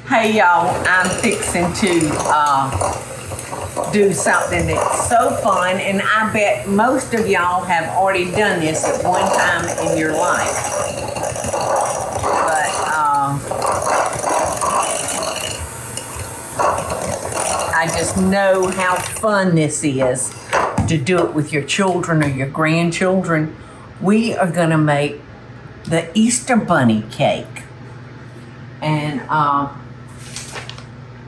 Hey y'all, I'm fixing to do something that's so fun, and I bet most of y'all have already done this at one time in your life. But I just know how fun this is to do it with your children or your grandchildren. We are gonna make the Easter Bunny cake. And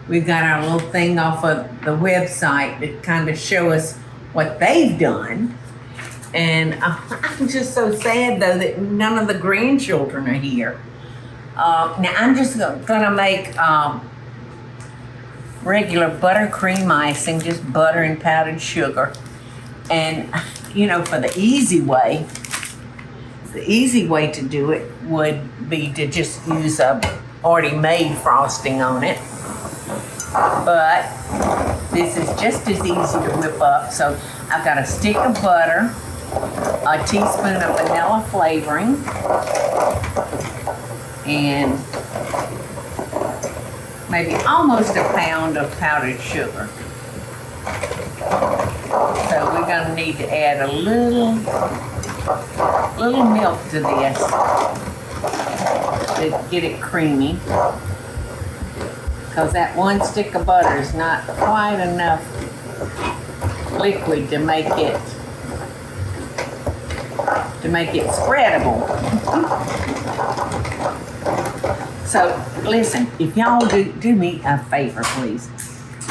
we've got our little thing off of the website that kind of show us what they've done. And I'm just so sad though that none of the grandchildren are here. Now I'm just gonna make regular buttercream icing, just butter and powdered sugar. And you know, for the easy way to do it would be to just use a already made frosting on it. But this is just as easy to whip up. So I've got a stick of butter, a teaspoon of vanilla flavoring, and maybe almost a pound of powdered sugar. So we're gonna need to add a little milk to this to get it creamy, because that one stick of butter is not quite enough liquid to make it spreadable. So listen, if y'all do me a favor, please.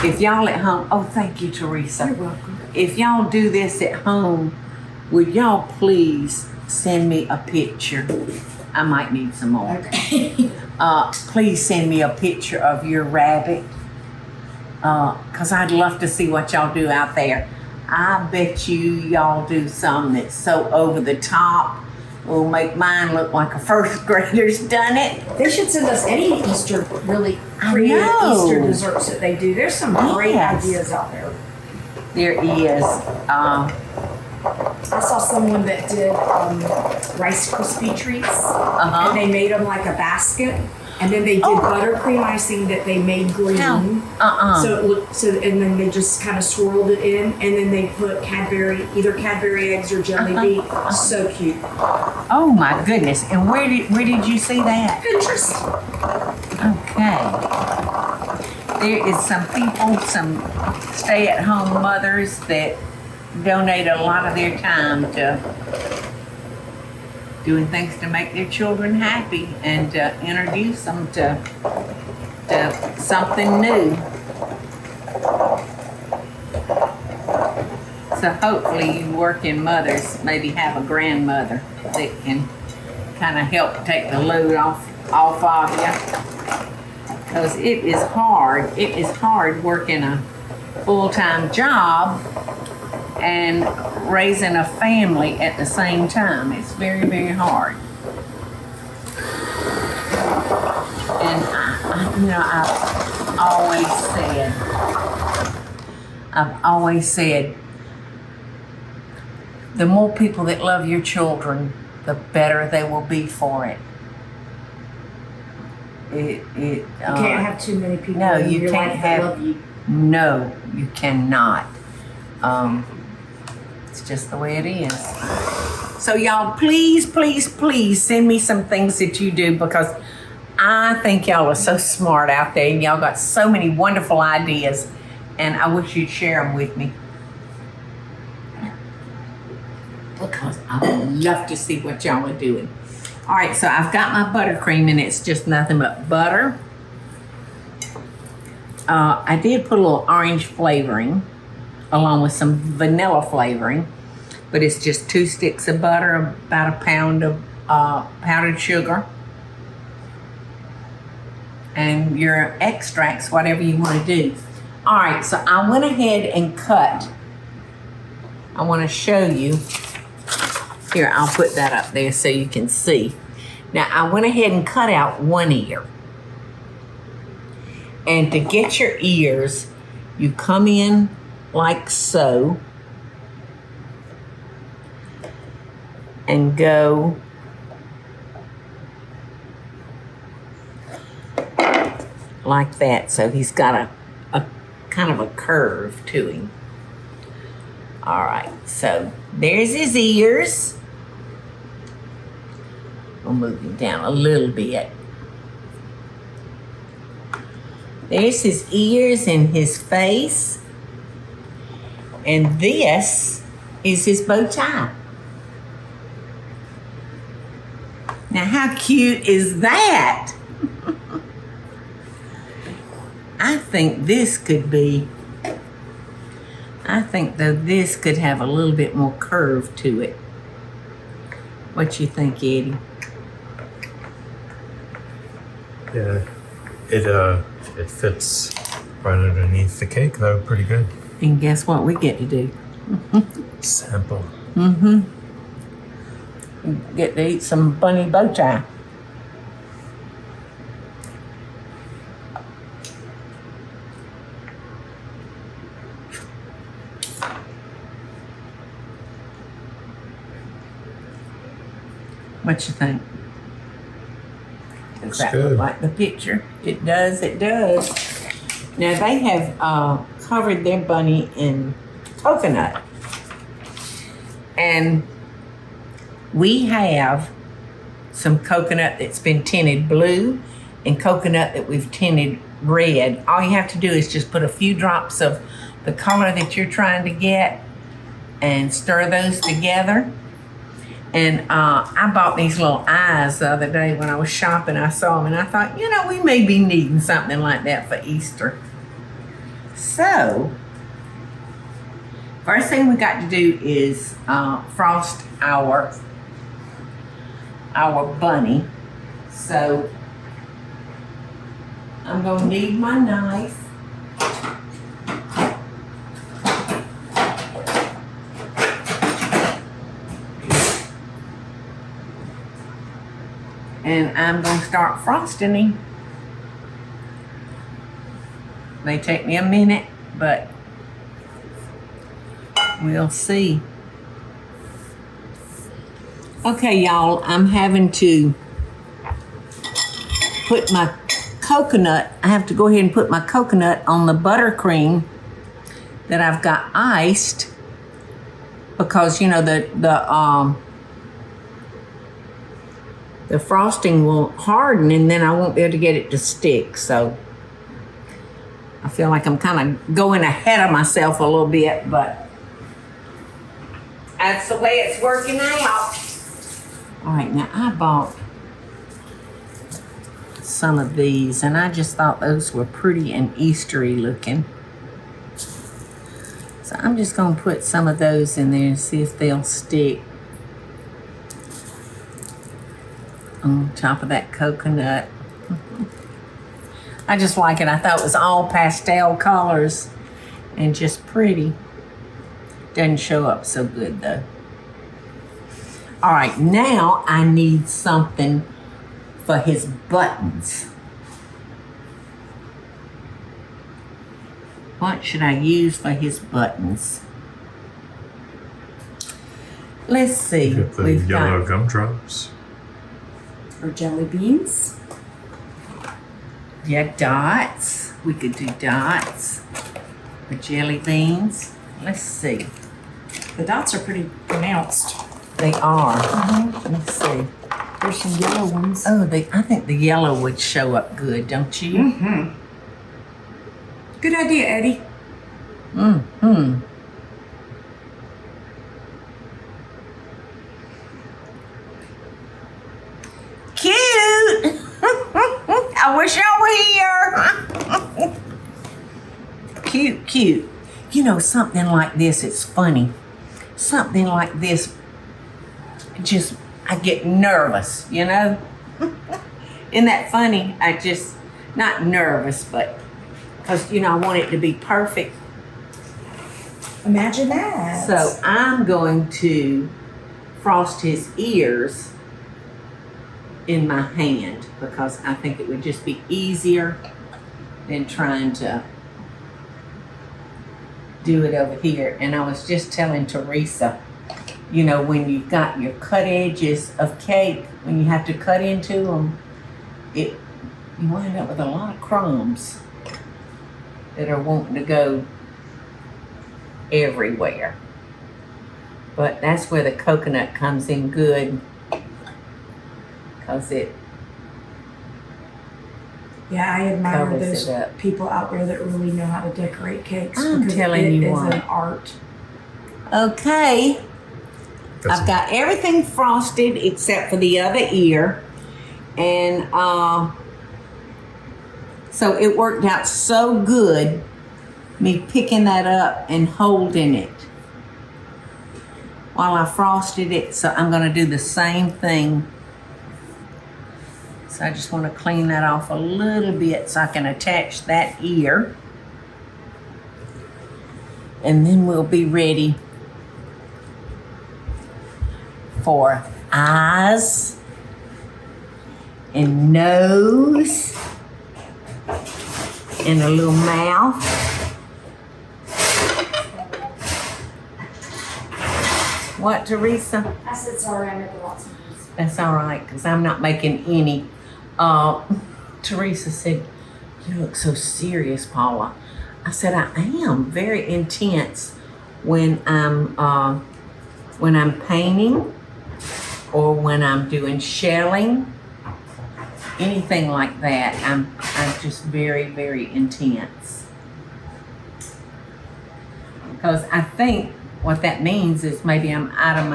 If y'all at home, oh, thank you, Teresa. You're welcome. If y'all do this at home, would y'all please send me a picture? I might need some more. Okay. Please send me a picture of your rabbit, because I'd love to see what y'all do out there. I bet y'all do some that's so over the top will make mine look like a first grader's done it. They should send us any Easter, really creative Easter desserts that they do. There's some great ideas out there. There is. I saw someone that did Rice Krispie treats, and they made them like a basket, and then they did buttercream icing that they made green. So it looked and then they just kind of swirled it in, and then they put either Cadbury eggs or jelly bean. So cute. Oh my goodness! And where did you see that? Pinterest. Okay. There is some people, some stay-at-home mothers that donate a lot of their time to doing things to make their children happy and to introduce them to something new. So hopefully you working mothers maybe have a grandmother that can kind of help take the load off of you. Because it is hard. It is hard working a full-time job and raising a family at the same time. It's very, very hard. And I've always said, the more people that love your children, the better they will be for it. You can't have too many people in your life that love you. No, you cannot. It's just the way it is. So y'all, please, please, please send me some things that you do, because I think y'all are so smart out there and y'all got so many wonderful ideas, and I wish you'd share them with me, because I would love to see what y'all are doing. All right, so I've got my buttercream, and it's just nothing but butter. I did put a little orange flavoring along with some vanilla flavoring, but it's just 2 sticks of butter, about a pound of powdered sugar, and your extracts, whatever you want to do. All right, so I went ahead and cut. I want to show you. Here, I'll put that up there so you can see. Now, I went ahead and cut out one ear. And to get your ears, you come in like so and go like that. So he's got a kind of a curve to him. All right, so there's his ears. We'll move him down a little bit. There's his ears and his face. And this is his bow tie. Now, how cute is that? I think this could be, this could have a little bit more curve to it. What you think, Eddie? Yeah, it fits right underneath the cake though, pretty good. And guess what we get to do? Sample. Mm-hmm. Get to eat some bunny bow tie. What you think? Does Looks that good. look like the picture? It does, it does. Now they have covered their bunny in coconut. And we have some coconut that's been tinted blue and coconut that we've tinted red. All you have to do is just put a few drops of the color that you're trying to get and stir those together. And I bought these little eyes the other day when I was shopping. I saw them and I thought, you know, we may be needing something like that for Easter. So, first thing we got to do is frost our bunny. So, I'm going to need my knife. And I'm going to start frosting him. May take me a minute, but we'll see. Okay, y'all, I'm having to put my coconut, I have to go ahead and put my coconut on the buttercream that I've got iced because, you know, the frosting will harden and then I won't be able to get it to stick. So I feel like I'm kind of going ahead of myself a little bit, but that's the way it's working out. All right, now I bought some of these and I just thought those were pretty and Eastery looking. So I'm just gonna put some of those in there and see if they'll stick on top of that coconut. I just like it. I thought it was all pastel colors and just pretty. Doesn't show up so good though. All right, now I need something for his buttons. What should I use for his buttons? Let's see. You got the yellow gumdrops. Or jelly beans. Yeah, dots. We could do dots. Or jelly beans. Let's see. The dots are pretty pronounced. They are. Let's see. There's some yellow ones. Oh, I think the yellow would show up good, don't you? Mm-hmm. Good idea, Eddie. Mm-hmm. Cute! I wish I were here. Cute, cute. You know, something like this, it's funny. Something like this, I get nervous, you know? Isn't that funny? Not nervous, but because, you know, I want it to be perfect. Imagine that. So I'm going to frost his ears in my hand because I think it would just be easier than trying to do it over here. And I was just telling Teresa, you know, when you've got your cut edges of cake, when you have to cut into them, you wind up with a lot of crumbs that are wanting to go everywhere. But that's where the coconut comes in good, because it I admire covers those it up. people out there that really know how to decorate cakes. I'm because telling it you is what. an art. Okay, I've got everything frosted except for the other ear. And so it worked out so good, me picking that up and holding it while I frosted it. So I'm going to do the same thing. So I just want to clean that off a little bit so I can attach that ear. And then we'll be ready for eyes and nose and a little mouth. What, Teresa? I said sorry, I never lots of these. That's all right, because I'm not making any. Teresa said, "You look so serious, Paula." I said, "I am very intense when I'm painting or when I'm doing shelling, anything like that. I'm just very, very intense, because I think what that means is maybe I'm out of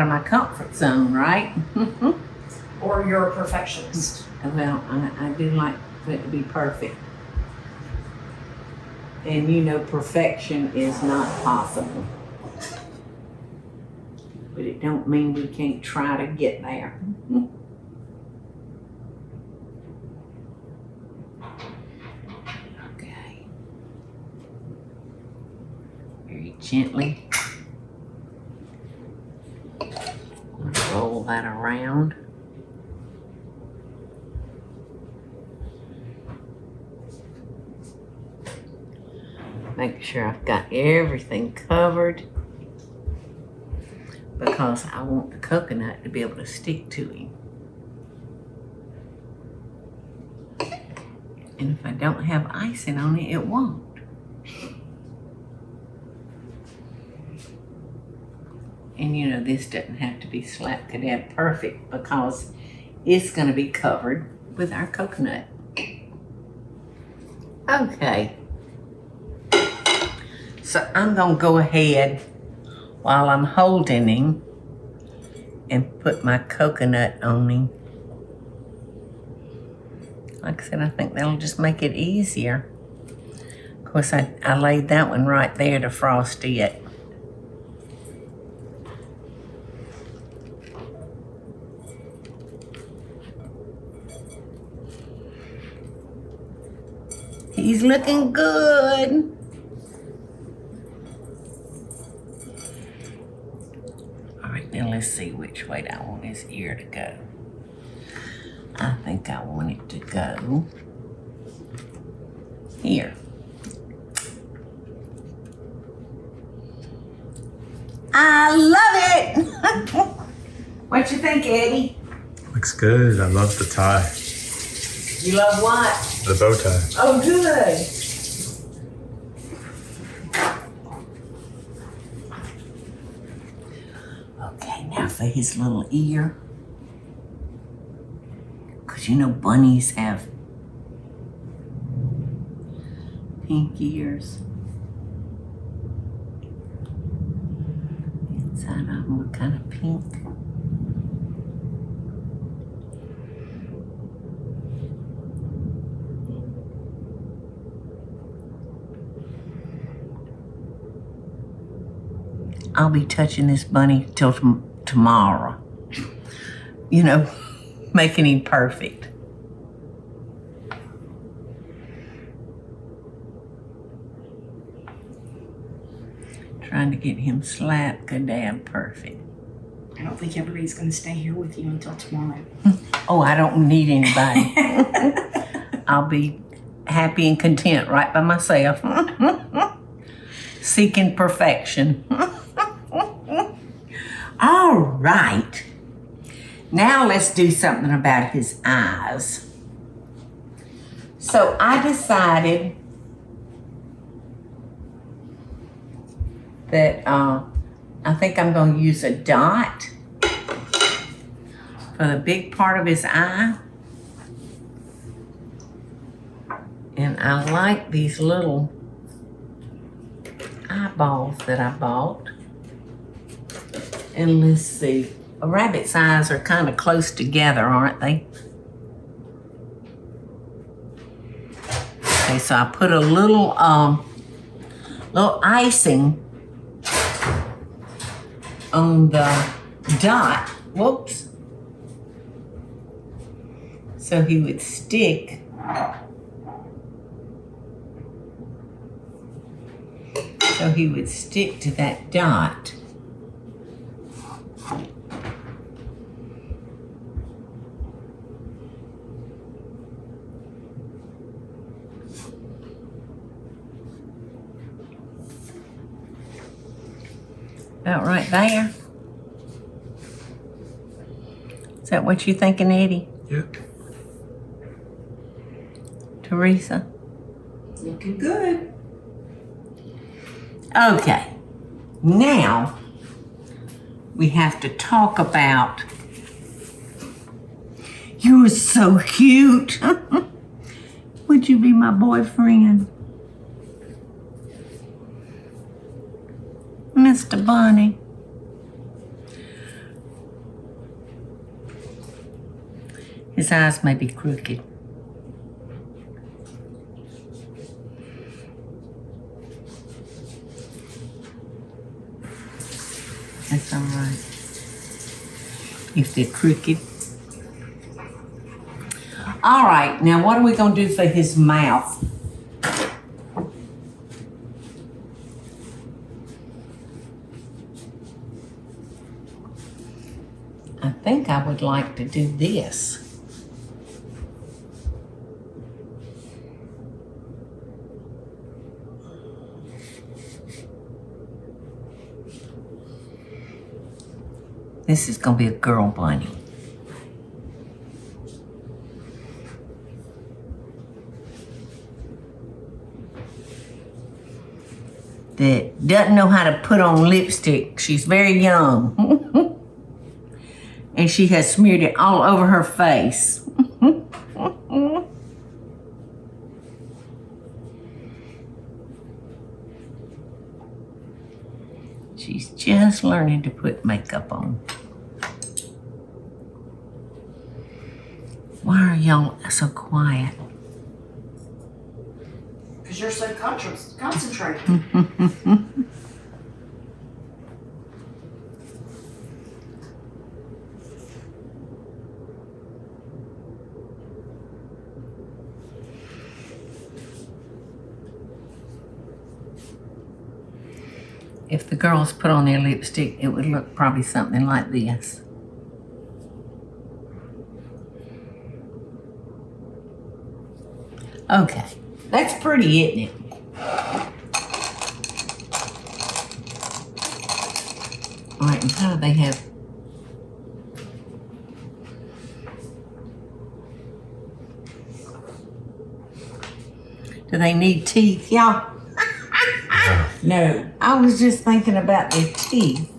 my comfort zone, right?" Or you're a perfectionist. Well, I do like for it to be perfect. And you know, perfection is not possible. But it don't mean we can't try to get there. Okay. Very gently. Roll that around. Make sure I've got everything covered, because I want the coconut to be able to stick to him. And if I don't have icing on it, it won't. And you know, this doesn't have to be slap kadab perfect, because it's going to be covered with our coconut. Okay. So I'm going to go ahead while I'm holding him and put my coconut on him. Like I said, I think that'll just make it easier. Of course, I laid that one right there to frost it. He's looking good. All right, now let's see which way I want his ear to go. I think I want it to go here. I love it. What you think, Eddie? Looks good. I love the tie. You love what? The bow tie. Oh, good. Okay, now for his little ear. Because you know bunnies have pink ears. Inside of them are kind of pink. I'll be touching this bunny till tomorrow. You know, making him perfect. Trying to get him slap kadab perfect. I don't think everybody's going to stay here with you until tomorrow. Oh, I don't need anybody. I'll be happy and content right by myself. Seeking perfection. All right. Now let's do something about his eyes. So I decided that I think I'm going to use a dot for the big part of his eye. And I like these little eyeballs that I bought. And let's see, a rabbit's eyes are kind of close together, aren't they? Okay, so I put a little icing on the dot. Whoops. So he would stick. So he would stick to that dot. About right there. Is that what you're thinking, Eddie? Yep. Teresa? Looking good. Okay. Now, we have to talk about... You're so cute. Would you be my boyfriend? Mr. Bunny. His eyes may be crooked. That's all right. If they're crooked. All right, now what are we going to do for his mouth? I think I would like to do this. This is going to be a girl bunny. That doesn't know how to put on lipstick. She's very young. And she has smeared it all over her face. She's just learning to put makeup on. Why are y'all so quiet? Because you're so concentrated. If the girls put on their lipstick, it would look probably something like this. Okay, that's pretty, isn't it? All right, and how do they have... Do they need teeth, y'all? No, I was just thinking about their teeth.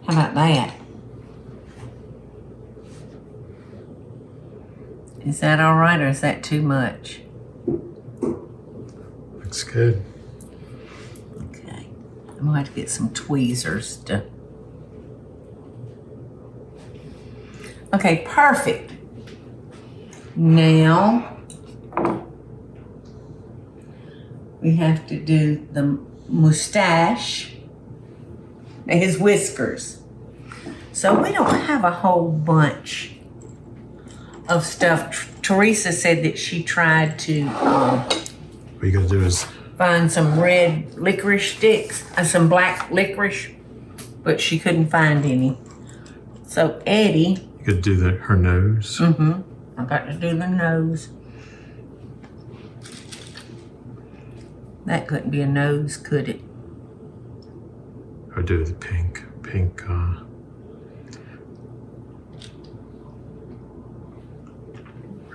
How about that? Is that all right or is that too much? Looks good. Okay, I'm gonna have to get some tweezers to... Okay, perfect. Now, we have to do the mustache, his whiskers. So we don't have a whole bunch of stuff. Teresa said that she tried to What you gotta do is find some red licorice sticks and some black licorice, but she couldn't find any. So Eddie... you gotta do her nose. Mm-hmm. I've got to do the nose. That couldn't be a nose, could it? Or do the pink.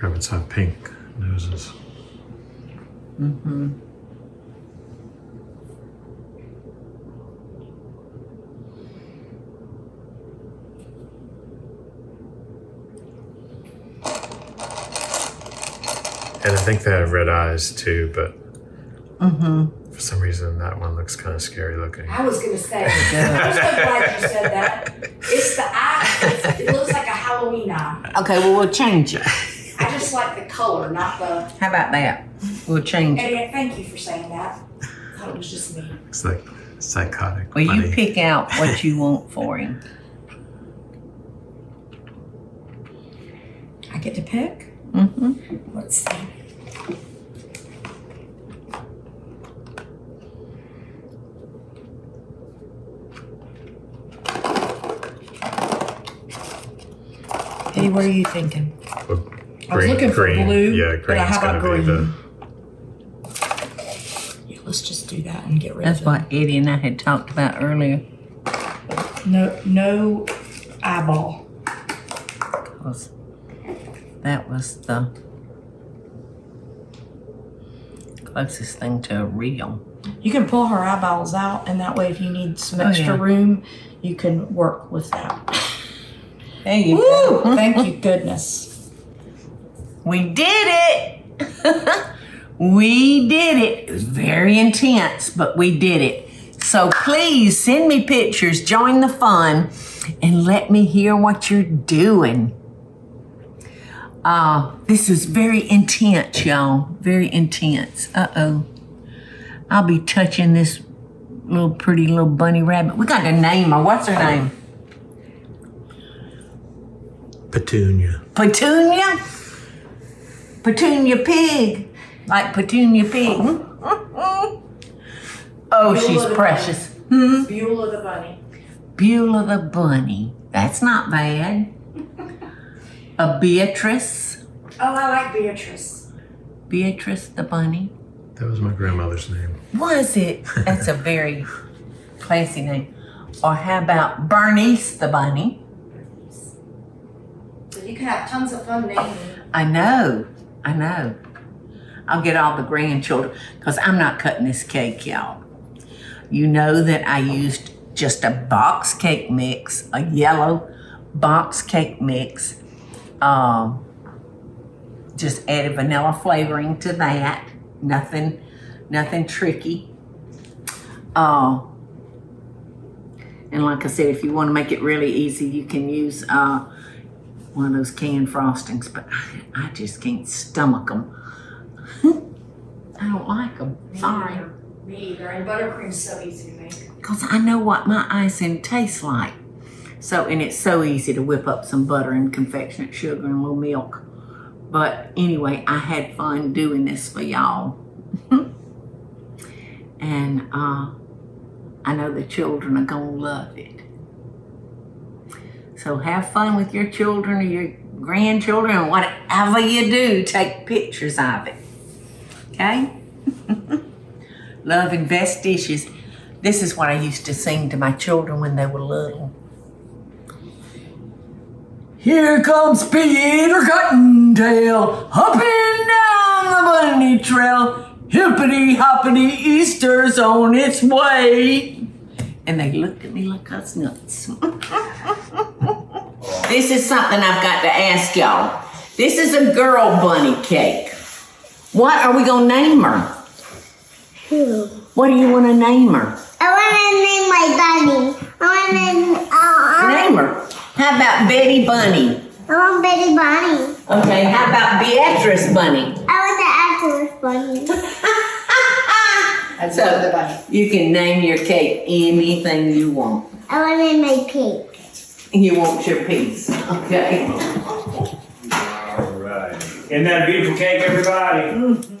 Rabbits have pink noses. Mm-hmm. And I think they have red eyes too, but Mm-hmm. for some reason that one looks kind of scary looking. I was gonna say, I'm so glad you said that. It's the eye. It looks like a Halloween eye. Okay, well, we'll change it. I just like the color, not the. How about that? We'll change it. And thank you for saying that. I thought it was just me. It's like psychotic. Well, funny. you pick out what you want for him. I get to pick. Mm-hmm. Let's see. Hey, what are you thinking? Well, I was looking for blue, Yeah, but green's how about gonna be green? Yeah, let's just do that and get rid That's of what Eddie and I had talked about earlier. it. No eyeball. 'Cause that was the closest thing to a real. You can pull her eyeballs out, and that way, if you need some extra yeah. room, you can work with that. There you Woo! go. Thank you, goodness. We did it! We did it. It was very intense, but we did it. So please send me pictures, join the fun, and let me hear what you're doing. This is very intense, y'all. Very intense. Uh-oh. I'll be touching this little pretty little bunny rabbit. We got to name her. What's her name? Petunia. Petunia? Petunia Pig. Like Petunia Pig. Oh, she's precious. Beulah the bunny. Beulah the bunny. That's not bad. A Beatrice. Oh, I like Beatrice. Beatrice the bunny. That was my grandmother's name. Was it? That's a very classy name. Or how about Bernice the bunny? So you can have tons of fun naming. I know. I'll get all the grandchildren because I'm not cutting this cake, y'all. You know that I used just a box cake mix, a yellow box cake mix. Just added vanilla flavoring to that. Nothing tricky. And like I said, if you want to make it really easy, you can use one of those canned frostings, but I just can't stomach them. I don't like them. Sorry. Me either. And buttercream's so easy to make. Because I know what my icing tastes like. So, and it's so easy to whip up some butter and confectionate sugar and a little milk. But anyway, I had fun doing this for y'all. And I know the children are gonna love it. So have fun with your children or your grandchildren, or whatever you do, take pictures of it. Okay? Love and best dishes. This is what I used to sing to my children when they were little. Here comes Peter Cottontail, hopping down the bunny trail. Hippity hoppity, Easter's on its way. And they looked at me like I was nuts. This is something I've got to ask y'all. This is a girl bunny cake. What are we gonna name her? What do you want to name her? I want to name my bunny. Name her. How about Betty Bunny? I want Betty Bunny. Okay, how about Beatrice Bunny? I want the actress bunny. So you can name your cake anything you want. I want to name my cake. You want your piece, okay? All right. Isn't that a beautiful cake, everybody?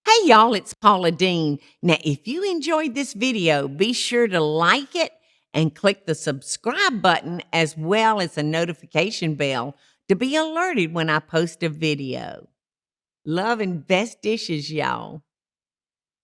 Hey y'all, it's Paula Deen. Now, if you enjoyed this video, be sure to like it and click the subscribe button as well as the notification bell to be alerted when I post a video. Love and best dishes, y'all.